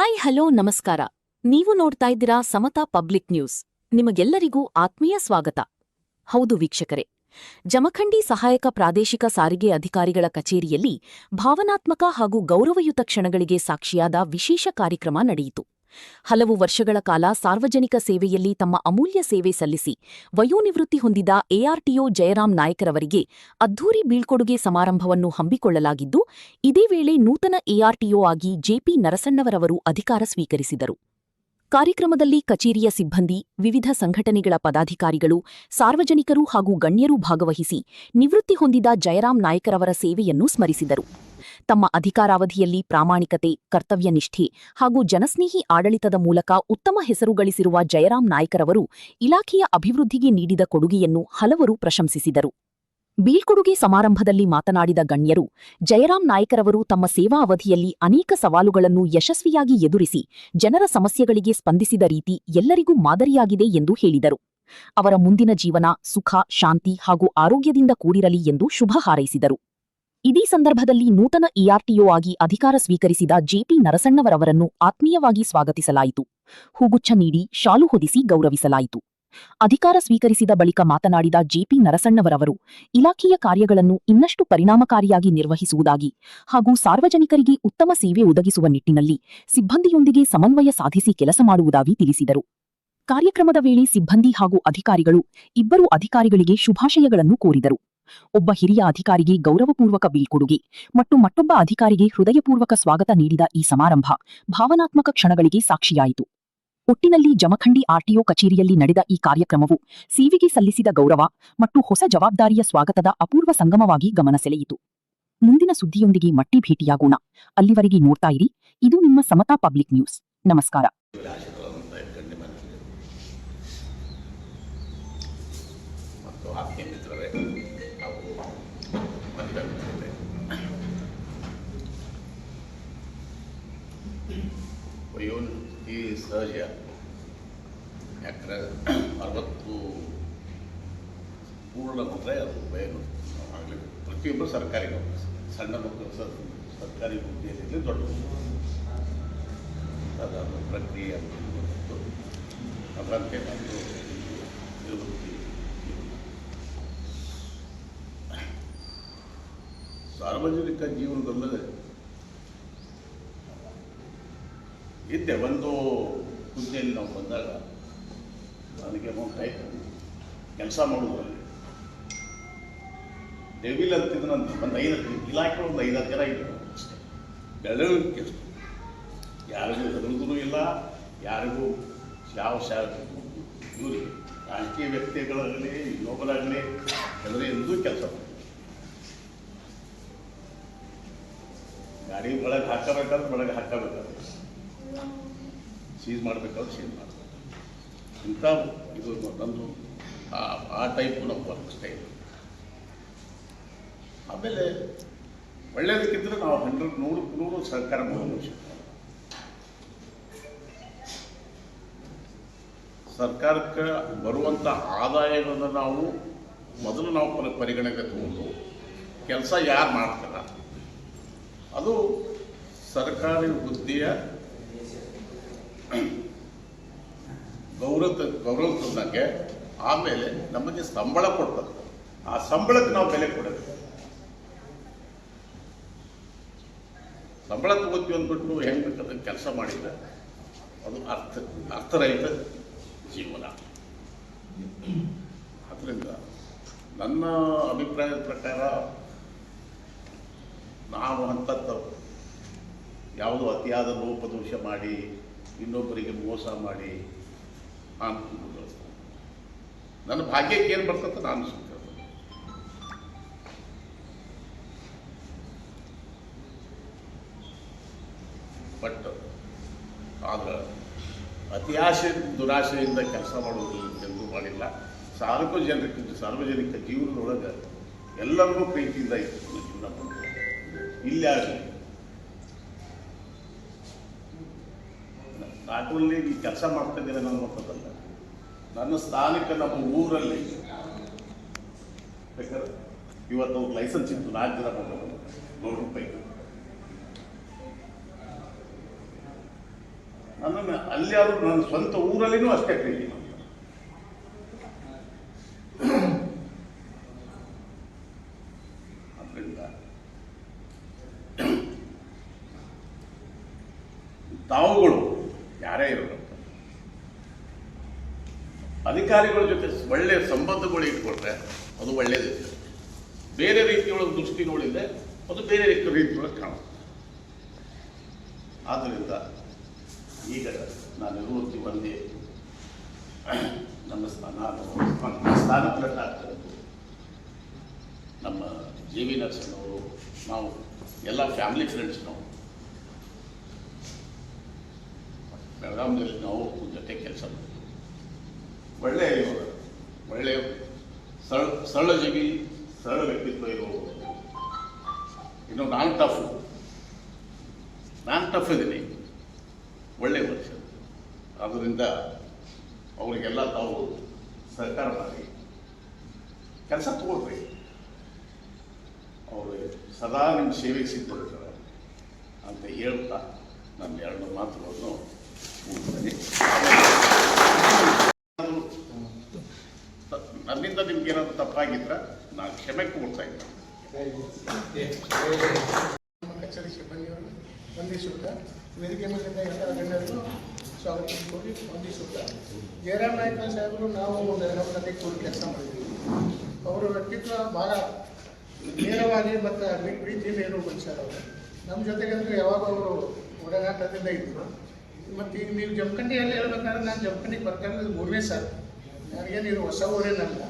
Hi hello ನಮಸ್ಕಾರ. ನೀವು ನೋಡ್ತಾ ಇದ್ದೀರಾ ಸಮತಾ ಪಬ್ಲಿಕ್ ನ್ಯೂಸ್. ನಿಮಗೆಲ್ಲರಿಗೂ ಆತ್ಮೀಯ ಸ್ವಾಗತ. ಹೌದು ವೀಕ್ಷಕರೇ, ಜಮಖಂಡಿ ಸಹಾಯಕ ಪ್ರಾದೇಶಿಕ ಸಾರಿಗೆ ಅಧಿಕಾರಿಗಳ ಕಚೇರಿಯಲ್ಲಿ ಭಾವನಾತ್ಮಕ ಹಾಗೂ ಗೌರವಯುತ ಕ್ಷಣಗಳಿಗೆ ಸಾಕ್ಷಿಯಾದ ವಿಶೇಷ ಕಾರ್ಯಕ್ರಮ ನಡೆಯಿತು. ಹಲವು ವರ್ಷಗಳ ಕಾಲ ಸಾರ್ವಜನಿಕ ಸೇವೆಯಲ್ಲಿ ತಮ್ಮ ಅಮೂಲ್ಯ ಸೇವೆ ಸಲ್ಲಿಸಿ ವಯೋನಿವೃತ್ತಿ ಹೊಂದಿದ ಎಆರ್ಟಿಒ ಜಯರಾಮ್ ನಾಯಕರವರಿಗೆ ಅದ್ಧೂರಿ ಬೀಳ್ಕೊಡುಗೆ ಸಮಾರಂಭವನ್ನು ಹಮ್ಮಿಕೊಳ್ಳಲಾಗಿದ್ದು, ಇದೇ ವೇಳೆ ನೂತನ ಎಆರ್ಟಿಒ ಆಗಿ ಜೆಪಿ ನರಸಣ್ಣವರವರು ಅಧಿಕಾರ ಸ್ವೀಕರಿಸಿದರು. ಕಾರ್ಯಕ್ರಮದಲ್ಲಿ ಕಚೇರಿಯ ಸಿಬ್ಬಂದಿ, ವಿವಿಧ ಸಂಘಟನೆಗಳ ಪದಾಧಿಕಾರಿಗಳು, ಸಾರ್ವಜನಿಕರು ಹಾಗೂ ಗಣ್ಯರು ಭಾಗವಹಿಸಿ ನಿವೃತ್ತಿ ಹೊಂದಿದ ಜಯರಾಮ್ ನಾಯಕರವರ ಸೇವೆಯನ್ನು ಸ್ಮರಿಸಿದರು. ತಮ್ಮ ಅಧಿಕಾರಾವಧಿಯಲ್ಲಿ ಪ್ರಾಮಾಣಿಕತೆ, ಕರ್ತವ್ಯನಿಷ್ಠೆ ಹಾಗೂ ಜನಸ್ನೇಹಿ ಆಡಳಿತದ ಮೂಲಕ ಉತ್ತಮ ಹೆಸರು ಗಳಿಸಿರುವ ಜಯರಾಮ್ ನಾಯಕರವರು ಇಲಾಖೆಯ ಅಭಿವೃದ್ಧಿಗೆ ನೀಡಿದ ಕೊಡುಗೆಯನ್ನು ಹಲವರು ಪ್ರಶಂಸಿಸಿದರು. ಬೀಳ್ಕೊಡುಗೆ ಸಮಾರಂಭದಲ್ಲಿ ಮಾತನಾಡಿದ ಗಣ್ಯರು, ಜಯರಾಮ್ ನಾಯಕರವರು ತಮ್ಮ ಸೇವಾ ಅವಧಿಯಲ್ಲಿ ಅನೇಕ ಸವಾಲುಗಳನ್ನು ಯಶಸ್ವಿಯಾಗಿ ಎದುರಿಸಿ ಜನರ ಸಮಸ್ಯೆಗಳಿಗೆ ಸ್ಪಂದಿಸಿದ ರೀತಿ ಎಲ್ಲರಿಗೂ ಮಾದರಿಯಾಗಿದೆ ಎಂದು ಹೇಳಿದರು. ಅವರ ಮುಂದಿನ ಜೀವನ ಸುಖ, ಶಾಂತಿ ಹಾಗೂ ಆರೋಗ್ಯದಿಂದ ಕೂಡಿರಲಿ ಎಂದು ಶುಭ ಹಾರೈಸಿದರು. ಇದೇ ಸಂದರ್ಭದಲ್ಲಿ ನೂತನ ಎಆರ್ಟಿಒ ಆಗಿ ಅಧಿಕಾರ ಸ್ವೀಕರಿಸಿದ ಜೆಪಿ ನರಸಣ್ಣವರವರನ್ನು ಆತ್ಮೀಯವಾಗಿ ಸ್ವಾಗತಿಸಲಾಯಿತು. ಹೂಗುಚ್ಛ ನೀಡಿ ಶಾಲು ಹೊದಿಸಿ ಗೌರವಿಸಲಾಯಿತು. ಅಧಿಕಾರ ಸ್ವೀಕರಿಸಿದ ಬಳಿಕ ಮಾತನಾಡಿದ ಜೆಪಿ ನರಸಣ್ಣವರವರು, ಇಲಾಖೆಯ ಕಾರ್ಯಗಳನ್ನು ಇನ್ನಷ್ಟು ಪರಿಣಾಮಕಾರಿಯಾಗಿ ನಿರ್ವಹಿಸುವುದಾಗಿ ಹಾಗೂ ಸಾರ್ವಜನಿಕರಿಗೆ ಉತ್ತಮ ಸೇವೆ ಒದಗಿಸುವ ನಿಟ್ಟಿನಲ್ಲಿ ಸಿಬ್ಬಂದಿಯೊಂದಿಗೆ ಸಮನ್ವಯ ಸಾಧಿಸಿ ಕೆಲಸ ಮಾಡುವುದಾಗಿ ತಿಳಿಸಿದರು. ಕಾರ್ಯಕ್ರಮದ ವೇಳೆ ಸಿಬ್ಬಂದಿ ಹಾಗೂ ಅಧಿಕಾರಿಗಳು ಇಬ್ಬರು ಅಧಿಕಾರಿಗಳಿಗೆ ಶುಭಾಶಯಗಳನ್ನು ಕೋರಿದರು. ಒಬ್ಬ ಹಿರಿಯ ಅಧಿಕಾರಿಗೆ ಗೌರವಪೂರ್ವಕ ಬೀಳ್ಕೊಡುಗೆ ಮತ್ತು ಮತ್ತೊಬ್ಬ ಅಧಿಕಾರಿಗೆ ಹೃದಯಪೂರ್ವಕ ಸ್ವಾಗತ ನೀಡಿದ ಈ ಸಮಾರಂಭ ಭಾವನಾತ್ಮಕ ಕ್ಷಣಗಳಿಗೆ ಸಾಕ್ಷಿಯಾಯಿತು. ಒಟ್ಟಿನಲ್ಲಿ ಜಮಖಂಡಿ ಆರ್ಟಿಒ ಕಚೇರಿಯಲ್ಲಿ ನಡೆದ ಈ ಕಾರ್ಯಕ್ರಮವು ಸೇವೆಗೆ ಸಲ್ಲಿಸಿದ ಗೌರವ ಮತ್ತು ಹೊಸ ಜವಾಬ್ದಾರಿಯ ಸ್ವಾಗತದ ಅಪೂರ್ವ ಸಂಗಮವಾಗಿ ಗಮನ ಸೆಳೆಯಿತು. ಮುಂದಿನ ಸುದ್ದಿಯೊಂದಿಗೆ ಮತ್ತೆ ಭೇಟಿಯಾಗೋಣ. ಅಲ್ಲಿವರೆಗೆ ನೋಡ್ತಾ ಇರಿ, ಇದು ನಿಮ್ಮ ಸಮತಾ ಪಬ್ಲಿಕ್ ನ್ಯೂಸ್. ನಮಸ್ಕಾರ. ವಯೋನಿವೃತ್ತಿ ಸಹಜ. ಯಾಕಂದರೆ 60 ಪೂರ್ಣಗೊಂಡ್ರೆ ಅದು ವಯೋನಿವೃತ್ತಿ ಆಗಲಿ. ಪ್ರತಿಯೊಬ್ಬರು ಸರ್ಕಾರಿ ನೌಕರಿ, ಸಣ್ಣ ಮಕ್ಕಳು ಸರ್ಕಾರಿ ಹುದ್ದೆಯಲ್ಲಿ ದೊಡ್ಡ ಅದನ್ನು ಪ್ರಕ್ರಿಯೆ ಅದರಂತೆ ಮತ್ತು ನಿವೃತ್ತಿ. ಸಾರ್ವಜನಿಕ ಜೀವನದಲ್ಲದೆ ಇದ್ದೆ ಒಂದು ಹುದ್ದೆಯಲ್ಲಿ ನಾವು ಬಂದಾಗ ನನಗೆ ಟೈಪ್ ಕೆಲಸ ಮಾಡೋದ್ರಲ್ಲಿ ಡೆವಿಲ್ ಅಂತಿದ್ದು ನಾನು ಒಂದು 5 ಇಲಾಖೆ ಒಂದು 5 ಜನ ಇದ್ದರು ಅಷ್ಟೇ. ಬೆಳವಣಿಗೆ ಯಾರಿಗೂ ಹೆದರುವುದೂ ಇಲ್ಲ, ಯಾರಿಗೂ ಯಾವ ಇವರಿಗೆ ರಾಜಕೀಯ ವ್ಯಕ್ತಿಗಳಾಗಲಿ ಇನ್ನೊಬ್ಬರಾಗಲಿ ಹೆದರಿ ಎಂದೂ ಕೆಲಸ ಮಾಡಿ ಗಾಡಿ ಒಳಗೆ ಹಾಕಬೇಕಾದ್ರೆ ಒಳಗೆ ಹಾಕಬೇಕಾದ್ರೆ ಸೀಸ್ ಮಾಡಬೇಕಾದ್ರೆ ಸೀಸ್ ಮಾಡಬೇಕು. ಇಂಥ ಇದು ನಂದು ಆ ಟೈಪು ನಮ್ಮ ವರ್ಕ್ ಸ್ಟೈಲ್. ಆಮೇಲೆ ಒಳ್ಳೆಯದಕ್ಕಿದ್ರೆ ನಾವು 100 ಸಹಕಾರ ಮಾಡೋದು. ಸರ್ಕಾರಕ್ಕೆ ಬರುವಂಥ ಆದಾಯಗಳನ್ನು ನಾವು ಪರಿಗಣನೆಗೆ ತಗೊಂಡು ಕೆಲಸ ಯಾರು ಮಾಡ್ತಾರ ಅದು ಸರ್ಕಾರಿ ಹುದ್ದೆಯ ಗೌರವ ತಂದಂಗೆ ಆಮೇಲೆ ನಮಗೆ ಸಂಬಳ ಕೊಡ್ತಾರೆ. ಆ ಸಂಬಳಕ್ಕೆ ನಾವು ಬೆಲೆ ಕೊಡಬೇಕು. ಸಂಬಳ ತಗೋತೀವಿ ಅಂದ್ಬಿಟ್ಟು ಹೆಂಗೆ ಬೇಕಾದ್ರೆ ಕೆಲಸ ಮಾಡಿದ್ರೆ ಅದು ಅರ್ಥರಹಿತ ಜೀವನ. ಅದರಿಂದ ನನ್ನ ಅಭಿಪ್ರಾಯದ ಪ್ರಕಾರ ನಾವು ಅಂಥದ್ದು ಯಾವುದೋ ಅತಿಯಾದ ಲೋಪದೋಷ ಮಾಡಿ ಇನ್ನೊಬ್ಬರಿಗೆ ಮೋಸ ಮಾಡಿ ನನ್ನ ಭಾಗ್ಯಕ್ಕೆ ಏನು ಬರ್ತಂತ ನಾನು ಸ್ವೀಕಾರ. ಬಟ್ ಆದ್ರೆ ಅತಿಯಾಸೆ ದುರಾಶೆಯಿಂದ ಕೆಲಸ ಮಾಡೋದಿಲ್ಲ ಎಂದು ಮಾಡಿಲ್ಲ. ಸಾರ್ವಜನಿಕ ಜೀವನದೊಳಗೆ ಎಲ್ಲರಿಗೂ ಪ್ರೀತಿಯಿಂದ ಜೀವನ ಮಾಡ್ತಾರೆ. ಇಲ್ಲಿ ಆಗಲಿ ನಾಟ್ ಓನ್ಲಿ ಈ ಕೆಲಸ ಮಾಡ್ತಾ ಇದ್ದೀರ ಅನ್ನೋದಲ್ಲ, ನನ್ನ ಸ್ಥಾನಿಕ ನಮ್ಮ ಊರಲ್ಲಿ ಬೇಕಾದ್ರೆ ಇವತ್ತು ಅವ್ರ ಲೈಸೆನ್ಸ್ ಇತ್ತು 4 ಜನ $100 ರೂಪಾಯಿ ನನ್ನನ್ನು ಅಲ್ಲಿ ಆದರೂ ನನ್ನ ಸ್ವಂತ ಊರಲ್ಲಿನೂ ಅಷ್ಟೇ ಪ್ರೀತಿ ಮಾಡ್ತಾರೆ. ಅದರಿಂದ ತಾವುಗಳು ಯಾರೇ ಇರೋದು ಅಧಿಕಾರಿಗಳ ಜೊತೆ ಒಳ್ಳೆಯ ಸಂಬಂಧಗಳು ಇಟ್ಕೊಂಡ್ರೆ ಅದು ಒಳ್ಳೆಯದಿದೆ. ಬೇರೆ ರೀತಿಯೊಳಗೆ ದೃಷ್ಟಿ ನೋಡಿದರೆ ಅದು ಬೇರೆ ರೀತಿಯೊಳಗೆ ಕಾಣುತ್ತೆ. ಆದ್ದರಿಂದ ಈಗ ನಾನಿರುವಂತೆ ಒಂದೇ ನನ್ನ ಸ್ಥಾನ ಪ್ರಕಟ ಆಗ್ತದೆ. ನಮ್ಮ ಜೆ ವಿ ನರಸಣ್ಣವರು, ನಾವು ಎಲ್ಲ ಫ್ಯಾಮಿಲಿ ಫ್ರೆಂಡ್ಸ್, ನಾವು ಬೆಳಗಾವಿಯಲ್ಲಿ ನಾವು ಜೊತೆ ಕೆಲಸ ಮಾಡ್ತೀವಿ. ಒಳ್ಳೆಯ ಸರಳ ಜೀವಿ, ಸರಳ ವ್ಯಕ್ತಿತ್ವ ಇರುವವರು. ಇನ್ನು ನಾನು ಟಫ್ ಇದ್ದೀನಿ, ಒಳ್ಳೆಯ ವರ್ಷ. ಆದ್ದರಿಂದ ಅವರಿಗೆಲ್ಲ ತಾವು ಸಹಕಾರ ಮಾಡಿ ಕೆಲಸ ತಗೊಳ್ರಿ. ಅವರು ಸದಾ ನಿಮ್ಮ ಸೇವೆಗೆ ಸಿದ್ಧರಿರ್ತಾರೆ ಅಂತ ಹೇಳ್ತಾ ನನ್ನ 2 ಮಾತುಗಳನ್ನು ಮುಗಿಸ್ತೇನೆ. ನನ್ನಿಂದ ನಿಮ್ಗೆ ಏನಾದರೂ ತಪ್ಪಾಗಿದ್ರೆ ನಾನು ಕ್ಷಮೆ ಕೊಡ್ತಾ ಇದ್ದೆ. ಕಚೇರಿ ಸಿಬ್ಬಂದಿಯವರು ವಂದಿಸುತ್ತಾ, ವೇದಿಕೆ ಮೇಲಿಂದ ಎಲ್ಲ ಗಣ್ಯರಿಗೂ ಸ್ವಾಗತ ಕೋರಿ ವಂದಿಸುತ್ತಾ, ಜಯರಾಮ್ ನಾಯ್ಕ ಸಾಹೇಬರು ನಾವು ಬೆಳಗಾವಿನಲ್ಲಿ ಕೂಡಿ ಕೆಲಸ ಮಾಡಿದ್ದೀವಿ. ಅವರ ವ್ಯಕ್ತಿತ್ವ ಭಾಳ ನೇರವಾಗಿ ಮತ್ತು ಪ್ರೀತಿಯಿಂದ ಇರೋ ಮನುಷ್ಯರವರು. ನಮ್ಮ ಜೊತೆಗಂತೂ ಯಾವಾಗ ಅವರು ಒಡನಾಟದಿಂದ ಇದ್ದರು. ಮತ್ತು ಈಗ ನೀವು ಜಮಖಂಡಿಯಲ್ಲಿ ಹೇಳ್ಬೇಕಾದ್ರೆ ನಾನು ಜಮಖಂಡಿಗೆ ಬರ್ತಾ ಇರೋದು 3ನೇ ಸಾರಿ. ನನಗೇನು ಇದು ಹೊಸ ಊರೇನಲ್ಲ.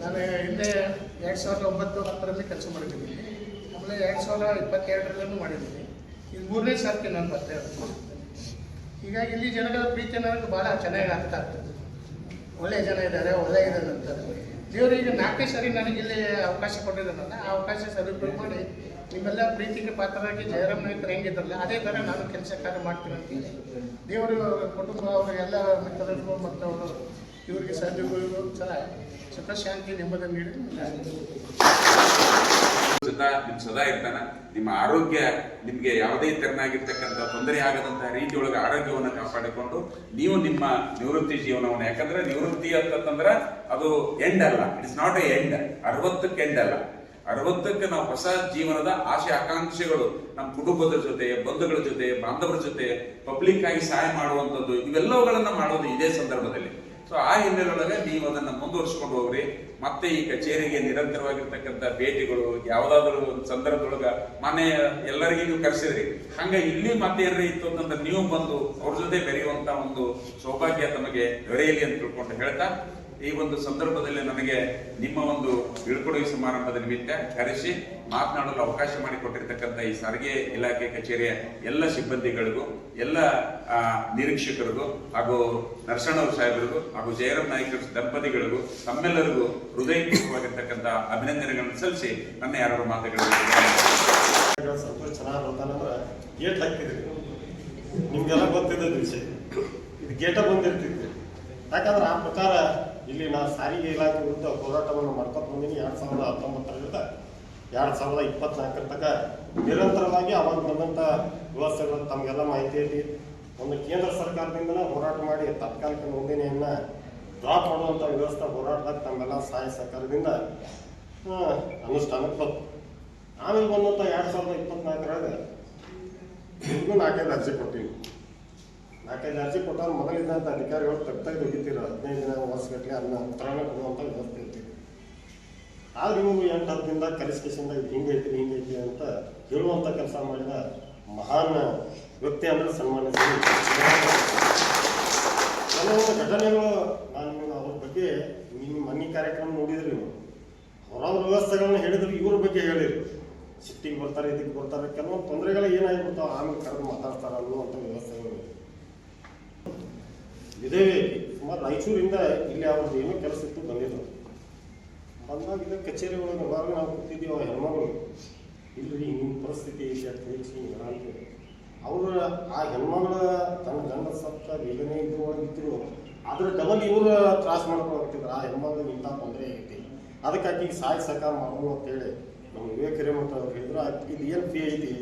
ನಾನು ಹಿಂದೆ 2009-10ರಲ್ಲಿ ಕೆಲಸ ಮಾಡಿದ್ದೀನಿ. ಆಮೇಲೆ 2022ರಲ್ಲೂ ಮಾಡಿದ್ದೀನಿ. ಇದು 3ನೇ ಸಾರಿಗೆ ನಾನು ಬರ್ತಾ ಇರೋದು. ಹೀಗಾಗಿ ಇಲ್ಲಿ ಜನಗಳ ಪ್ರೀತಿ ನನಗೆ ಭಾಳ ಚೆನ್ನಾಗಿ ಅರ್ಥ ಆಗ್ತದೆ. ಒಳ್ಳೆಯ ಜನ ಇದ್ದಾರೆ, ಒಳ್ಳೆಯ ಇದೆ ಅಂತಾರೆ. ದೇವರು ಈಗ 4ನೇ ಸಾರಿ ನನಗೆ ಇಲ್ಲಿ ಅವಕಾಶ ಕೊಟ್ಟಿದ್ದಾನಲ್ಲ, ಆ ಅವಕಾಶ ಸದುಪಯೋಗ ಮಾಡಿ ನಿಮ್ಮೆಲ್ಲ ಪ್ರೀತಿಗೆ ಪಾತ್ರರಾಗಿ ಜಯರಾಮ್ ನಾಯ್ಕರು ಹೆಂಗಿದ್ರಲ್ಲ ಅದೇ ಥರ ನಾನು ಕೆಲಸ ಕಾರ್ಯ ಮಾಡ್ತೀನಿ ಅಂತೇಳಿ ದೇವರು ಕುಟುಂಬ ಅವರ ಎಲ್ಲ ಮಿತ್ರರಿಗೂ ಮತ್ತು ಅವರು ಇವರಿಗೆ ಸಹೋದ್ಯೋಗಿಗಳಿಗೂ ಸಹ ಸುಖ ಶಾಂತಿ ನೆಮ್ಮದಿ ನೀಡಿ ಸದಾ ಇರ್ತಾನ. ನಿಮ್ಮ ಆರೋಗ್ಯ ನಿಮ್ಗೆ ಯಾವುದೇ ತೆರನಾಗಿರ್ತಕ್ಕಂಥ ತೊಂದರೆ ಆಗದಂತಹ ರೀತಿಯೊಳಗೆ ಆರೋಗ್ಯವನ್ನು ಕಾಪಾಡಿಕೊಂಡು ನೀವು ನಿಮ್ಮ ನಿವೃತ್ತಿ ಜೀವನವನ್ನು, ಯಾಕಂದ್ರೆ ನಿವೃತ್ತಿ ಅಂತಂದ್ರೆ ಅದು ಎಂಡ್ ಅಲ್ಲ, ಇಟ್ಸ್ ನಾಟ್ ಎ ಎಂಡ್. 60ಕ್ಕೆ ಎಂಡ್ ಅಲ್ಲ, 60ಕ್ಕೆ ನಾವು ಹೊಸ ಜೀವನದ ಆಶೆ ಆಕಾಂಕ್ಷೆಗಳು ನಮ್ಮ ಕುಟುಂಬದ ಜೊತೆ, ಬಂಧುಗಳ ಜೊತೆ, ಬಾಂಧವರ ಜೊತೆ ಪಬ್ಲಿಕ್ ಆಗಿ ಸಹಾಯ ಮಾಡುವಂಥದ್ದು, ಇವೆಲ್ಲವುಗಳನ್ನ ಮಾಡೋದು ಇದೇ ಸಂದರ್ಭದಲ್ಲಿ. ಸೊ ಆ ಹಿನ್ನೆಲೆಯೊಳಗೆ ನೀವು ಅದನ್ನ ಮುಂದುವರ್ಸ್ಕೊಂಡು ಹೋಗ್ರಿ. ಮತ್ತೆ ಈ ಕಚೇರಿಗೆ ನಿರಂತರವಾಗಿರ್ತಕ್ಕಂಥ ಭೇಟಿಗಳು ಯಾವುದಾದ್ರೂ ಒಂದು ಸಂದರ್ಭದೊಳಗ ಮನೆ ಎಲ್ಲರಿಗೂ ನೀವು ಕರೆಸಿದ್ರಿ, ಹಂಗ ಇಲ್ಲಿ ಮತ್ತೆ ಏನ್ರಿ ಇತ್ತು ಅಂತಂದ್ರೆ ನೀವು ಬಂದು ಅವ್ರ ಜೊತೆ ಬೆರೆಯುವಂತ ಒಂದು ಸೌಭಾಗ್ಯ ತಮಗೆ ದೊರೆಯಲಿ ಅಂತ ತಿಳ್ಕೊಂಡು ಹೇಳ್ತಾ, ಈ ಒಂದು ಸಂದರ್ಭದಲ್ಲಿ ನನಗೆ ನಿಮ್ಮ ಒಂದು ಬೀಳ್ಕೊಡುಗೆ ಸಮಾರಂಭದ ನಿಮಿತ್ತ ಕರೆಸಿ ಮಾತನಾಡಲು ಅವಕಾಶ ಮಾಡಿಕೊಟ್ಟಿರ್ತಕ್ಕಂಥ ಈ ಸಾರಿಗೆ ಇಲಾಖೆ ಕಚೇರಿಯ ಎಲ್ಲ ಸಿಬ್ಬಂದಿಗಳಿಗೂ, ಎಲ್ಲ ನಿರೀಕ್ಷಕರಿಗೂ, ಹಾಗೂ ನರಸಣ್ಣವ್ರ ಸಾಹೇಬರಿಗೂ, ಹಾಗೂ ಜಯರಾಮ್ ನಾಯ್ಕ ದಂಪತಿಗಳಿಗೂ, ತಮ್ಮೆಲ್ಲರಿಗೂ ಹೃದಯಪೂರ್ವಕವಾಗಿರ್ತಕ್ಕಂಥ ಅಭಿನಂದನೆಗಳನ್ನು ಸಲ್ಲಿಸಿ ನನ್ನ 2 ಮಾತುಗಳನ್ನು ಸಂತೋಷ ಚೆನ್ನಾಗಿ ಬರ್ತಾನಂದ್ರೆ ಗೇಟ್ ಹಾಕಿದ್ರಿ. ನಿಮ್ಗೆಲ್ಲ ಗೊತ್ತಿದ್ದದ ವಿಷಯ, ಇದು ಗೇಟ ಬಂದಿರ್ತಿದ್ವಿ. ಯಾಕಂದ್ರೆ ಆ ಪ್ರಕಾರ ಇಲ್ಲಿ ನಾನು ಸಾರಿಗೆ ಇಲಾಖೆ ವಿರುದ್ಧ ಹೋರಾಟವನ್ನು ಮಾಡ್ಕೊತ ಬಂದೀನಿ. 2019ರಿಂದ 2024 ತನಕ ನಿರಂತರವಾಗಿ ಅವಾಗ ಬಂದಂಥ ವ್ಯವಸ್ಥೆಗಳು ತಮಗೆಲ್ಲ ಮಾಹಿತಿಯಲ್ಲಿ ಒಂದು ಕೇಂದ್ರ ಸರ್ಕಾರದಿಂದಲೇ ಹೋರಾಟ ಮಾಡಿ ತಾತ್ಕಾಲಿಕ ನೋಂದಣಿಯನ್ನು ಡ್ರಾಪ್ ಮಾಡುವಂಥ ವ್ಯವಸ್ಥೆ ಹೋರಾಟದಾಗ ತಮ್ಮೆಲ್ಲ ಸಹಾಯ ಸಹಕಾರದಿಂದ ಅನುಷ್ಠಾನಕ್ಕೆ ಬಂತು. ಆಮೇಲೆ ಬಂದಂಥ 2024 ಇವ್ರಿಗೂ 4 ಅರ್ಜಿ ಕೊಟ್ಟಿವಿ. 4 ಅರ್ಜಿ ಕೊಟ್ಟವ್ರು ಮೊದಲಿದ್ದಂಥ ಅಧಿಕಾರಿಗಳು ತೆಗೆದು ಹೋಗಿರ್ತೀರ 15 ದಿನ ವರ್ಷಗಟ್ಟಲೆ ಅದನ್ನ ಉತ್ತರನೇ ಕೊಡುವಂಥ ವ್ಯವಸ್ಥೆ ಇರ್ತೀವಿ. ಆದ್ರೆ ಇವರು 8-10 ದಿನದಾಗ ಕರೆಸ್ಕೇಶನ್ದಾಗ ಇದು ಹಿಂಗೈತಿ ಅಂತ ಹೇಳುವಂಥ ಕೆಲಸ ಮಾಡಿದ ಮಹಾನ್ ವ್ಯಕ್ತಿ ಅಂದ್ರೆ ಸನ್ಮಾನ್ಯ ಕೆಲವೊಂದು ಘಟನೆಗಳು ನಾನು ಅವ್ರ ಬಗ್ಗೆ ನಿಮ್ಮ ಮನೆ ಕಾರ್ಯಕ್ರಮ ನೋಡಿದ್ರಿ. ನೀವು ಅವರವ್ರ ವ್ಯವಸ್ಥೆಗಳನ್ನ ಹೇಳಿದ್ರು, ಇವ್ರ ಬಗ್ಗೆ ಹೇಳಿರಿ. ಸಿಟ್ಟಿಗೆ ಬರ್ತಾರೆ, ಇದಕ್ಕೆ ಬರ್ತಾರೆ, ಕೆಲವೊಂದು ತೊಂದರೆಗಳು ಏನಾಗಿಬಿಡ್ತಾವೆ, ಆಮೇಲೆ ಕರೆದು ಮಾತಾಡ್ತಾರೆ ಅನ್ನುವಂಥ ವ್ಯವಸ್ಥೆಗಳು ಇದೇ. ಸುಮಾರು ರಾಯಚೂರಿಂದ ಇಲ್ಲಿ ಅವ್ರದ್ದು ಏನೋ ಕೆಲಸ ಇತ್ತು ಬಂದಿದ್ದು. ಬಂದಾಗ ಇದೇ ಕಚೇರಿ ಒಳಗೆ ಅವಾಗ ನಾವು ಕೂತಿದ್ದೀವಿ. ಆ ಹೆಣ್ಮಗಳು ಇಲ್ರಿ ನಿಮ್ಮ ಪರಿಸ್ಥಿತಿ ಇದೆ ಅಂತ ಹೇಳಿ ಅವರು ಆ ಹೆಣ್ಮಗಳ ತನ್ನ ಗಂಡ ಸತ್ತ ಬೇಗನೆ ಇದ್ರು, ಅದ್ರ ಡಬಲ್ ಇವರು ತ್ರಾಸ ಮಾಡ್ಕೊಳ್ತಿದ್ರು. ಆ ಹೆಣ್ಮಗಳಿಗೆ ಇಂಥ ತೊಂದರೆ ಆಗೈತಿ, ಅದಕ್ಕೆ ಆಕೆಗೆ ಸಹಾಯ ಸಹಕಾರ ಮಾಡೋಣ ಅಂತೇಳಿ ನಮ್ಮ ವಿವೇಕ್ ಹಿರೇಮಠ ಅವ್ರು ಹೇಳಿದ್ರು. ಇದು ಏನು ಫೀ ಐತಿ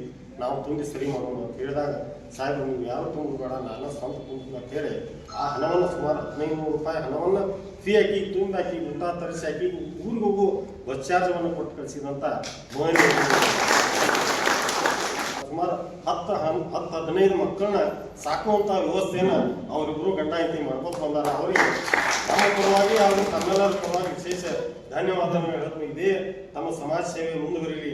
ನಾವು ತುಂಬಿ ಸರಿ ಮಾಡೋಣ ಅಂತ ಹೇಳಿದಾಗ ಸಾಹೇಬರು ನೀವು ಯಾರು ತುಂಬಬೇಡ ನಾನು ಸ್ವಂತ ತುಂಬ ಅಂತೇಳಿ ಆ ಹಣವನ್ನು ಸುಮಾರು 1500 ರೂಪಾಯಿ ಹಣವನ್ನು ಫೀ ಹಾಕಿ ತುಂಬ ಹಾಕಿ ಊಟ ತರಿಸಿ ಹಾಕಿ ಊರಿಗೆ ಹೋಗು ಬಸ್ ಚಾರ್ಜವನ್ನು ಕೊಟ್ಟು ಕಳಿಸಿದಂಥ ಮೋಹಿನಿ ಸುಮಾರು 10-15 ಮಕ್ಕಳನ್ನ ಸಾಕುವಂಥ ವ್ಯವಸ್ಥೆಯನ್ನು ಅವರಿಬ್ಬರು ಗಂಡ ಹೆಂಡತಿ ಮಾಡ್ಕೊಂಡು ಬಂದಾರ. ಅವರಿಗೆ ನಮ್ಮ ಪರವಾಗಿ ಅವರು ತಮ್ಮೆಲ್ಲರ ಪರವಾಗಿ ವಿಶೇಷ ಧನ್ಯವಾದವನ್ನು ಹೇಳೋದು. ಇದೇ ತಮ್ಮ ಸಮಾಜ ಸೇವೆ ಮುಂದುವರಿಲಿ.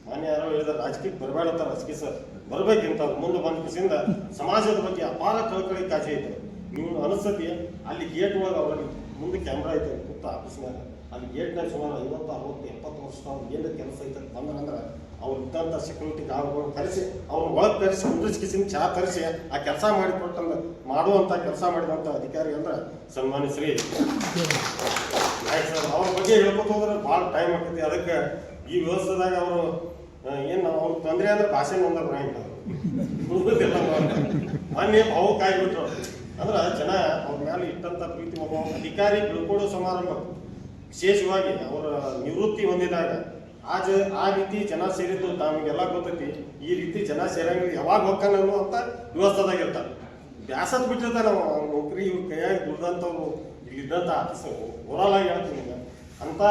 ಮಾನ್ಯ ಯಾರೋ ಹೇಳಿದ ರಾಜಕೀಯಕ್ಕೆ ಬರಬೇಡತ್ತ ರಾಜಕೀಯ ಸರ್ ಬರಬೇಕಿಂತ ಮುಂದೆ ಬಂದ ಖುಷಿಯಿಂದ ಸಮಾಜದ ಬಗ್ಗೆ ಅಪಾರ ಕಳಕಳಿ ಕಾಜಿ ಐತೆ. ನೀವು ಅನಿಸ್ತತಿ ಅಲ್ಲಿ ಗೇಟ್ ಒಳಗೆ ಅವ್ರಿಗೆ ಮುಂದೆ ಕ್ಯಾಮ್ರಾ ಐತೆ ಕೂತ ಆಫೀಸ್ನಾಗ ಅಲ್ಲಿ ಗೇಟ್ನಾಗ ಸುಮಾರು 50-60-70 ವರ್ಷ ಏನು ಕೆಲಸ ಐತೆ ಬಂದ್ರಂದ್ರೆ ಅವ್ರು ಇದ್ದಂಥ ಸೆಕ್ಯೂರಿಟಿ ಗಾರ್ಡ್ಗಳನ್ನ ಕರೆಸಿ ಅವ್ರನ್ನ ಒಳಗೆ ತರಿಸಿ ಕುಂದ್ರಿಸಿಕಿಸಿನ ಚಹಾ ತರಿಸಿ ಆ ಕೆಲಸ ಮಾಡಿಕೊಟ್ಟಂದು ಮಾಡುವಂಥ ಕೆಲಸ ಮಾಡಿದಂಥ ಅಧಿಕಾರಿ ಅಂದ್ರೆ ಸನ್ಮಾನ್ಯ ಶ್ರೀ ನಾಯ್ಕ ಸರ್. ಅವ್ರ ಬಗ್ಗೆ ಹೇಳ್ಕೊತ ಹೋದ್ರೆ ಭಾಳ ಟೈಮ್ ಆಗ್ತೈತಿ. ಅದಕ್ಕೆ ಈ ವ್ಯವಸ್ಥೆದಾಗ ಅವರು ಏನು ಅವ್ರ ತೊಂದರೆ ಅಂದ್ರೆ ಭಾಷೆ ಒಂದ ಬರಂಗಿಲ್ಲ ಉಳಿದೆಲ್ಲ ಮಾನ್ಯ ಅವು ಕಾಯ್ಬಿಟ್ರು ಅಂದ್ರೆ ಜನ ಅವ್ರ ಮೇಲೆ ಇಟ್ಟಂಥ ಪ್ರೀತಿ ಒಬ್ಬ ಅಧಿಕಾರಿ ಬೀಳ್ಕೊಡೋ ಸಮಾರಂಭ ವಿಶೇಷವಾಗಿ ಅವರ ನಿವೃತ್ತಿ ಹೊಂದಿದಾಗ ಆ ರೀತಿ ಜನ ಸೇರಿದ್ದು ನಮಗೆಲ್ಲ ಗೊತ್ತೈತಿ. ಈ ರೀತಿ ಜನ ಸೇರಂಗಿಲ್ಲ ಯಾವಾಗ ಹೋಗ್ತಾನೆ ಅನ್ನುವಂಥ ವ್ಯವಸ್ಥೆದಾಗ ಇರ್ತಾರೆ. ಬ್ಯಾಸದ್ ಬಿಟ್ಟಿರ್ತಾರೆ ನಾವು ನೌಕರಿ ಇವ್ರ ಕೈಯಾಗಿ ದುಡ್ದಂಥವ್ರು ಇಲ್ಲಿದ್ದಂಥ ಆಫೀಸ್ ಓವರಾಲ್ ಹೇಳ್ತೀನಿ ಅಂತ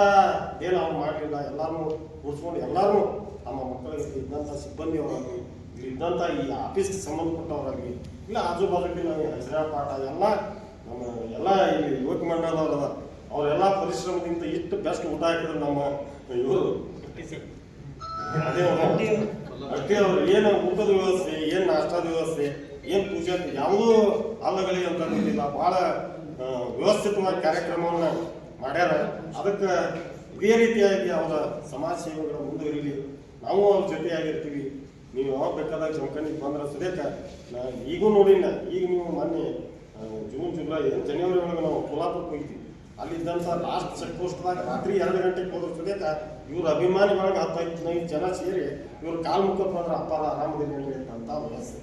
ಏನು ಅವ್ರು ಮಾಡಲಿಲ್ಲ. ಎಲ್ಲರೂ ಕೂಡಿಸ್ಕೊಂಡು ಎಲ್ಲರೂ ತಮ್ಮ ಮಕ್ಕಳಿಗೆ ಇದ್ದಂಥ ಸಿಬ್ಬಂದಿಯವರಾಗಲಿ ಇಲ್ಲಿದ್ದಂಥ ಈ ಆಫೀಸ್ಗೆ ಸಂಬಂಧಪಟ್ಟವರಾಗಲಿ ಇಲ್ಲ ಆಜು ಬಾಜುಗೆ ನಾವು ಹಜರಾ ಪಾಠ ಎಲ್ಲ ನಮ್ಮ ಎಲ್ಲ ಇಲ್ಲಿ ಯುವಕ ಮಂಡಲದವ್ರದ ಅವರೆಲ್ಲ ಪರಿಶ್ರಮದಿಂದ ಇಷ್ಟು ಬೆಸ್ಟ್ ಊಟ ಹಾಕಿದ್ರು ನಮ್ಮ ಇವರು ಅದೇ ಅಡ್ಡಿ ಅವ್ರು ಏನು ಊಟದ ವ್ಯವಸ್ಥೆ ಏನು ನಾಷ್ಟದ ವ್ಯವಸ್ಥೆ ಏನು ಪೂಜೆ ಯಾವುದೂ ಅಲ್ಲಗಲಿ ಅಂತ ಗೊತ್ತಿಲ್ಲ. ಭಾಳ ವ್ಯವಸ್ಥಿತವಾಗಿ ಕಾರ್ಯಕ್ರಮವನ್ನು ಮಾಡ್ಯಾರ. ಅದಕ್ಕೆ ಇದೇ ರೀತಿಯಾಗಿ ಅವರ ಸಮಾಜ ಸೇವೆಗಳ ಮುಂದುವರಿಲಿ. ನಾವು ಅವ್ರ ಜೊತೆಯಾಗಿರ್ತೀವಿ. ನೀವು ಯಾವಾಗ ಬೇಕಾದಾಗ ಜಮಖಂಡಿಗೆ ಬಂದ್ರೆ ಸದ್ಯಕ್ಕೆ ಈಗೂ ನೋಡಿಲ್ಲ. ಈಗ ನೀವು ಮೊನ್ನೆ ಜುಲೈ ಜನವರಿ ಒಳಗೆ ನಾವು ಕೋಲ್ಹಾಪುರಕ್ಕೆ ಹೋಗ್ತೀವಿ. ಅಲ್ಲಿದ್ದಂಥ ಲಾಸ್ಟ್ ಚೆಕ್ ಪೋಸ್ಟ್ದಾಗ ರಾತ್ರಿ 2 ಗಂಟೆಗೆ ಹೋದ್ರ ಸದ್ಯಕ್ಕೆ ಇವ್ರ ಅಭಿಮಾನಿಗಳಿಗೆ 10-15 ಜನ ಸೇರಿ ಇವ್ರ ಕಾಲು ಮುಖಕ್ಕೆ ಬಂದ್ರೆ ಅಪ್ಪಾರ ಆರಾಮದಿಲ್ಲ ಅಂತ ವ್ಯವಸ್ಥೆ.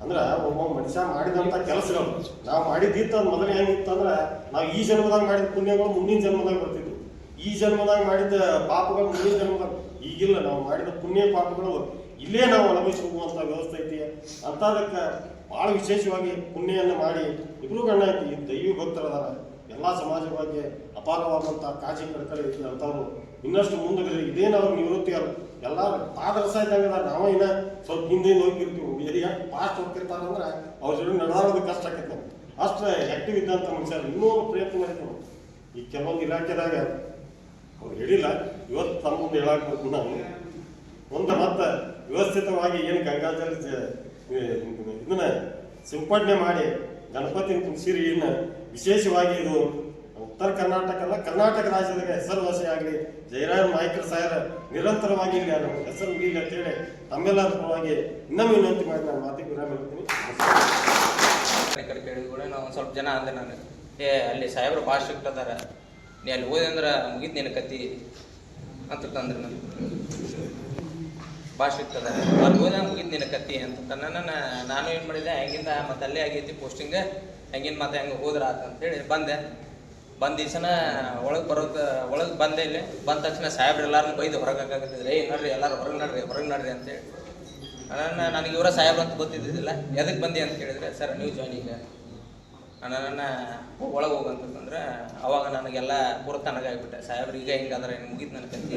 ಅಂದ್ರೆ ಒಬ್ಬ ಮನುಷ್ಯ ಮಾಡಿದಂಥ ಕೆಲಸಗಳು ನಾವು ಮಾಡಿದ್ದಿತ್ತು ಅದು ಮೊದಲೇ ಹೆಂಗಿತ್ತು ಅಂದ್ರೆ ನಾವು ಈ ಜನ್ಮದಾಗ ಮಾಡಿದ ಪುಣ್ಯಗಳು ಮುಂದಿನ ಜನ್ಮದಾಗ ಬರ್ತಿದ್ವು. ಈ ಜನ್ಮದಾಗ ಮಾಡಿದ ಪಾಪಗಳು ಮುಂದಿನ ಜನ್ಮದಾಗ ಈಗಿಲ್ಲ. ನಾವು ಮಾಡಿದ ಪುಣ್ಯ ಪಾಪಗಳು ಇಲ್ಲೇ ನಾವು ಅನುಭವಿಸಿ ಹೋಗುವಂಥ ವ್ಯವಸ್ಥೆ ಐತಿ ಅಂತ. ಅದಕ್ಕೆ ಭಾಳ ವಿಶೇಷವಾಗಿ ಪುಣ್ಯವನ್ನು ಮಾಡಿ ಇಬ್ಬರು ಗಂಡ ಐತಿ ದೈವಿ ಭಕ್ತರದಾರ. ಎಲ್ಲ ಸಮಾಜ ಬಗ್ಗೆ ಅಪಾರವಾದಂಥ ಕಾಳಜಿ ಕಡ್ಕಳಿ ಐತಿ ಅಂತವ್ರು ಇನ್ನಷ್ಟು ಮುಂದುವರಿ. ಇದೇನು ಅವ್ರು ನಿವೃತ್ತಿ ಅವ್ರು ಎಲ್ಲ ಪಾದರಸ ಇದ್ದಂಗೆ ನಾವು ಇನ್ನ ಸ್ವಲ್ಪ ಹಿಂದೆ ಹೋಗಿರ್ತೀವಿ. ಎಷ್ಟು ಫಾಸ್ಟ್ ಹೋಗ್ತಿರ್ತಾರೆ ಅಂದ್ರೆ ಅವ್ರ ಜೊತೆ ನಡೆದಾಡೋದು ಕಷ್ಟ ಆಕೈತೆ. ನಾವು ಅಷ್ಟು ಆ್ಯಕ್ಟಿವ್ ಇದ್ದಂಥ ಮನುಷ್ಯರು ಇನ್ನೂ ಒಂದು ಪ್ರಯತ್ನ ಮಾಡಿದ್ವಿ. ಈ ಕೆಲವೊಂದು ಇಲಾಖೆದಾಗ ಅವ್ರು ಹೇಳಿಲ್ಲ, ಇವತ್ತು ತಮ್ಮ ಮುಂದೆ ಹೇಳಾಕ್ಬೇಕು ನಾವು ಒಂದು ಮತ್ತೆ ವ್ಯವಸ್ಥಿತವಾಗಿ ಏನು ಗಂಗಾಜಲ ಇದನ್ನ ಸಿಂಪಡಣೆ ಮಾಡಿ ಗಣಪತಿ ಕುಂಸಿರಿ ಇನ್ನು ವಿಶೇಷವಾಗಿ ಇದು ಉತ್ತರ ಕರ್ನಾಟಕ ಅಲ್ಲ ಕರ್ನಾಟಕ ರಾಜ್ಯದಾಗ ಹೆಸರುವಾಸಿಯಾಗಲಿ. ಜಯರಾಮ್ ನಾಯ್ಕರ್ ಸಾಯರ ನಿರಂತರವಾಗಿ ಇಲ್ಲಿ ನಮ್ಮ ಹೆಸರು ಉಳಿಲಿ ಅಂತೇಳಿ ತಮ್ಮೆಲ್ಲರ ಪರವಾಗಿ ಇನ್ನೊಮ್ಮೆ ವಿನಂತಿ ಮಾಡಿ ನಾನು ಮಾತಿಗೆ ವಿರಾಮ ಹೇಳ್ತೀನಿ. ಕೇಳಿದ್ ಕೂಡ ನಾವು ಸ್ವಲ್ಪ ಜನ ಅಂದೆ ನಾನು ಅಲ್ಲಿ ಸಾಹೇಬ್ರು ಭಾಳ ಸ್ಟ್ರಿಕ್ಟ್ ಅದಾರ, ನೀ ಅಲ್ಲಿ ಹೋದೆ ಅಂದ್ರೆ ಮುಗಿದ್ ನಿನ್ನ ಕತ್ತಿ ಅಂತಂದ್ರೆ ನಾನು ಭಾಳ ಸ್ಟ್ರಿಕ್ಟ್ ಅದಾರ, ಅಲ್ಲಿ ಹೋದ ಮುಗಿದ್ ನಿನ್ನ ಕತ್ತಿ ಅಂತ ನಾನು ಏನು ಮಾಡಿದೆ ಹೆಂಗಿಂದ ಮತ್ತೆ ಅಲ್ಲೇ ಆಗೈತಿ ಪೋಸ್ಟಿಂಗ್ ಹೆಂಗಿನ ಮತ್ತೆ ಹೆಂಗೆ ಹೋದ್ರ ಅಂತೇಳಿ ಬಂದ ದಿವಸನ ಒಳಗೆ ಬಂದೆ. ಇಲ್ಲಿ ಬಂದ ತಕ್ಷಣ ಸಾಹೇಬ್ರು ಎಲ್ಲಾರನ್ನೂ ಬೈದು ಹೊರಗೆ ಹಾಕಾಗತ್ತಿದ್ರೆ ನಡ್ರಿ ಎಲ್ಲರೂ ಹೊರಗೆ ನಡ್ರಿ ಅಂತೇಳಿ ನನಗೆ ಇವರ ಸಾಹೇಬ್ರು ಅಂತ ಗೊತ್ತಿದ್ದಿಲ್ಲ. ಎದಕ್ಕೆ ಬಂದಿ ಅಂತ ಕೇಳಿದ್ರೆ ಸರ್ ನೀವು ಜಾಯ್ನಿಂಗ್ ನನ್ನ ಒಳಗೆ ಹೋಗಂತಂದ್ರೆ ಅವಾಗ ನನಗೆಲ್ಲ ಪೂರ ತನಗಾಗ್ಬಿಟ್ಟೆ. ಸಾಹೇಬ್ರು ಈಗ ಹಿಂಗಾದ್ರೆ ಮುಗಿತು ನನ್ನ ಕತ್ತಿ.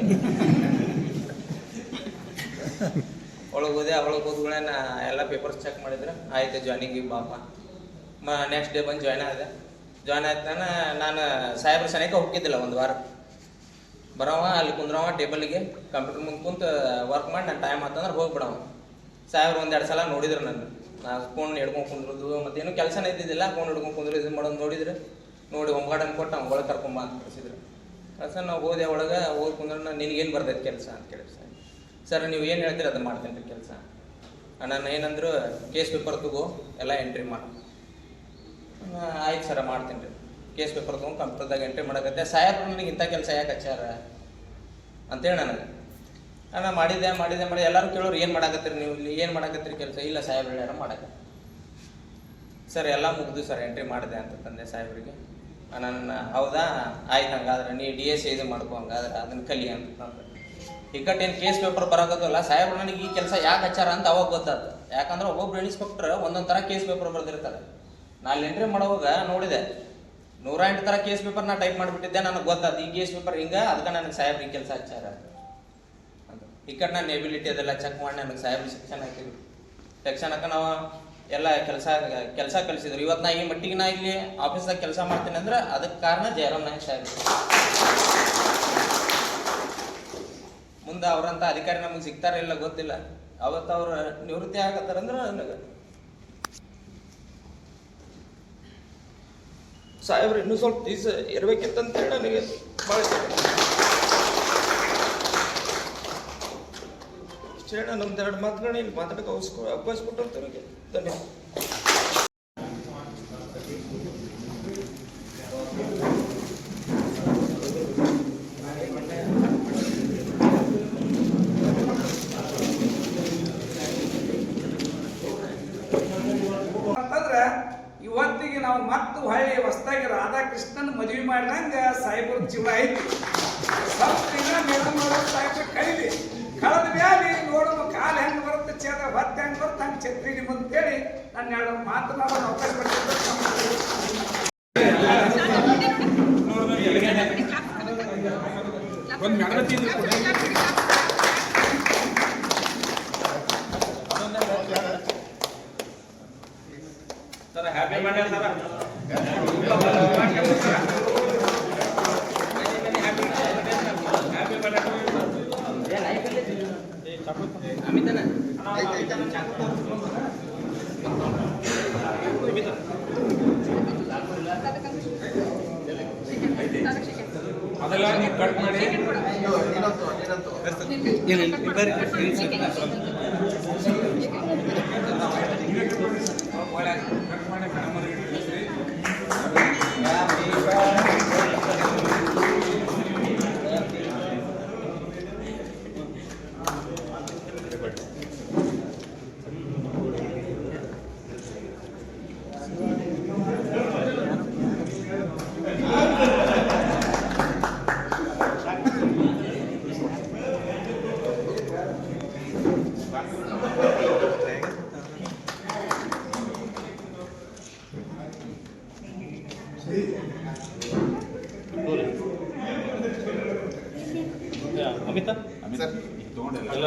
ಒಳಗೆ ಹೋದ್ಗಳೇ ಎಲ್ಲ ಪೇಪರ್ಸ್ ಚೆಕ್ ಮಾಡಿದ್ರೆ ಆಯ್ತು ಜಾಯ್ನಿಂಗಿಗೆ ಬಾಪ. ನೆಕ್ಸ್ಟ್ ಡೇ ಬಂದು ಜಾಯ್ನ್ ಆಯ್ತು. ನಾನು ಸಾಹೇಬ್ರ ಸನೇಕ ಹೋಗಿದ್ದಿಲ್ಲ ಒಂದು ವಾರ. ಬರೋವ ಅಲ್ಲಿ ಕುಂದ್ರವ ಟೇಬಲಿಗೆ ಕಂಪ್ಯೂಟರ್ ಮುಂದೆ ಕುಂತು ವರ್ಕ್ ಮಾಡಿ ನನ್ನ ಟೈಮ್ ಆತಂದ್ರೆ ಹೋಗ್ಬಿಡವ. ಸಾಹೇಬ್ರು 1-2 ಸಲ ನೋಡಿದ್ರು ನಾನು ಫೋನ್ ಹಿಡ್ಕೊಂಡು ಕುಂದ್ರದು ಮತ್ತೇನು ಕೆಲಸನೇ ಇದ್ದಿದ್ದಿಲ್ಲ. ಫೋನ್ ಹಿಡ್ಕೊಂಡು ಕುಂದ್ರು ಇದು ಮಾಡೋದು ನೋಡಿ ಒಂಬಾಟನ್ನು ಕೊಟ್ಟು ಅವ್ನು ಒಳಗೆ ಕರ್ಕೊಂಬ ಅಂತ ಕಳಿಸಿದ್ರು. ಸರ್ ನಾವು ಹೋದೆ ಒಳಗೆ ಹೋಗಿ ಕುಂದ್ರೆ ನಿನಗೇನು ಬರ್ತೈತೆ ಕೆಲಸ ಅಂತ ಕೇಳಿದ್ರು. ಸರ್ ನೀವು ಏನು ಹೇಳ್ತೀರಿ ಅದು ಮಾಡ್ತೀನಿ ರೀ ಕೆಲಸ. ನಾನು ಏನಂದ್ರು ಕೇಸ್ ಪೇಪರ್ ತಗೋ ಎಲ್ಲ ಎಂಟ್ರಿ ಮಾಡಿ. ಆಯ್ತು ಸರ ಮಾಡ್ತೀನಿ ರೀ. ಕೇಸ್ ಪೇಪರ್ ತೊಗೊಂಡು ಕಂಪ್ಯೂಟರ್ದಾಗ ಎಂಟ್ರಿ ಮಾಡಕತ್ತೆ. ಸಾಹೇಬ್ರು ನನಗೆ ಇಂಥ ಕೆಲಸ ಯಾಕೆ ಹಚ್ಚಾರ ಅಂತೇಳಿ ನಾನು ಮಾಡಿದೆ. ಎಲ್ಲರೂ ಕೇಳೋರು ಏನು ಮಾಡಾಕತ್ತೀರಿ ನೀವು ಇಲ್ಲಿ, ಏನು ಮಾಡಾಕತ್ತೀರಿ ಕೆಲಸ? ಇಲ್ಲ ಸಾಹೇಬ್ರು ಹೇಳ್ಯಾರ ಮಾಡಕ್ಕೆ. ಸರ್ ಎಲ್ಲ ಮುಗಿದು ಸರ್ ಎಂಟ್ರಿ ಮಾಡಿದೆ ಅಂತಂದೆ ಸಾಹೇಬ್ರಿಗೆ. ನನ್ನ ಹೌದಾ ಆಯ್ತು ಹಂಗಾದ್ರೆ ನೀ DSA ಇದು ಮಾಡ್ಕೊ ಹಂಗಾದ್ರೆ ಅದನ್ನು ಕಲಿ ಅಂತಂದ್ರೆ. ಏನು ಕೇಸ್ ಪೇಪರ್ ಬರಾಕತ್ತಲ್ಲ ಸಾಹೇಬ್ರು ನನಗೆ ಈ ಕೆಲಸ ಯಾಕೆ ಹಚ್ಚಾರ ಅಂತ ಅವಾಗ ಗೊತ್ತಾಯ್ತು. ಯಾಕಂದ್ರೆ ಒಬ್ಬೊಬ್ರು ಇನ್ಸ್ಪೆಕ್ಟರ್ ಒಂದೊಂದು ಥರ ಕೇಸ್ ಪೇಪರ್ ಬರೆದಿರ್ತಾರೆ. ನಾನು ಎಂಟ್ರಿ ಮಾಡೋವಾಗ ನೋಡಿದೆ 108 ಥರ ಕೇಸ್ ಪೇಪರ್ ನಾ ಟೈಪ್ ಮಾಡಿಬಿಟ್ಟಿದ್ದೆ. ನನಗೆ ಗೊತ್ತಾದ ಈ ಕೇಸ್ ಪೇಪರ್ ಹಿಂಗೆ, ಅದಕ್ಕೆ ನನಗೆ ಸಾಹೇಬ್ರಿಗೆ ಕೆಲಸ ಹಚ್ಚಾರ ಅಂತ. ಈ ಕಡೆ ನಾನು ಎಬಿಲಿಟಿ ಅದೆಲ್ಲ ಚೆಕ್ ಮಾಡಿ ನನಗೆ ಸಾಹೇಬ್ರು ಸೆಕ್ಷನ್ ಹಾಕಿದ್ರು. ಸೆಕ್ಷನ್ ಹಾಕ ನಾವು ಎಲ್ಲ ಕೆಲಸ ಕಲಿಸಿದ್ರು. ಇವತ್ತು ನಾ ಈ ಮಟ್ಟಿಗೆ ನಾ ಇಲ್ಲಿ ಆಫೀಸ್ದಾಗ ಕೆಲಸ ಮಾಡ್ತೀನಿ ಅಂದ್ರೆ ಅದಕ್ಕೆ ಕಾರಣ ಜಯರಾಮ್ ನಾಯಕ್ ಸಾಹೇಬ್. ಮುಂದೆ ಅವ್ರಂಥ ಅಧಿಕಾರಿ ನಮಗೆ ಸಿಗ್ತಾರ ಇಲ್ಲ ಗೊತ್ತಿಲ್ಲ. ಅವತ್ತು ಅವ್ರು ನಿವೃತ್ತಿ ಆಗತ್ತಾರಂದ್ರೆ ನನಗೆ ಸಾಹೇಬ್ರು ಇನ್ನೂ ಸ್ವಲ್ಪ ದಿವಸ ಇರ್ಬೇಕಿತ್ತಂತೇಳಿ ನನಗೆ ಭಾಳ ಇಷ್ಟು ಹೇಳ ನಮ್ದು 2 ಮಾತುಗಳನ್ನ ಇಲ್ಲಿ ಮಾತಾಡಕ್ಕೆ ಅವಕಾಶ ಕೊಟ್ಟಂತವ್ರಿಗೆ ಧನ್ಯವಾದ. ಅಂತಂದ್ರೆ ಇವತ್ತಿಗೆ ನಾವು ಮತ್ತೆ ಹೊಳ್ಳಿ ಹೊಸದಾಗಿ ರಾಧಾಕೃಷ್ಣನ್ ಮದುವೆ ಮಾಡಿದಂಗ ಸಾಹೇಬ್ರ ಜೀವ ಐತಿ. ಸ್ವಲ್ಪ ದಿನ ಮೇಡಮ್ ನೋಡೋದು ಸಾಹೇಬ್ರ ಕೈಲಿ ಕಳೆದ ಮ್ಯಾಲೆ ನೋಡುವ ಕಾಲು ಹೆಂಗೆ ಬರುತ್ತೆ, ಚೇತ ಹೊತ್ತೆ ಹೆಂಗೆ ಬರುತ್ತೆ ಹಂಗೆ ಛತ್ರಿ ನಿಮ್ಮ ಅಂತೇಳಿ ನಾನು 2 ಮಾತನಾಡೋದು ಅವಕಾಶ ಪಡ್ತಿದ್ದೆ. Sir happy birthday sir. ಅದೆಲ್ಲ ನೀವು ಕಟ್ ಮಾಡಿ ಕಟ್ ಮಾಡಿ ಅಮಿತಾ ತಗೊಂಡಿಲ್ಲ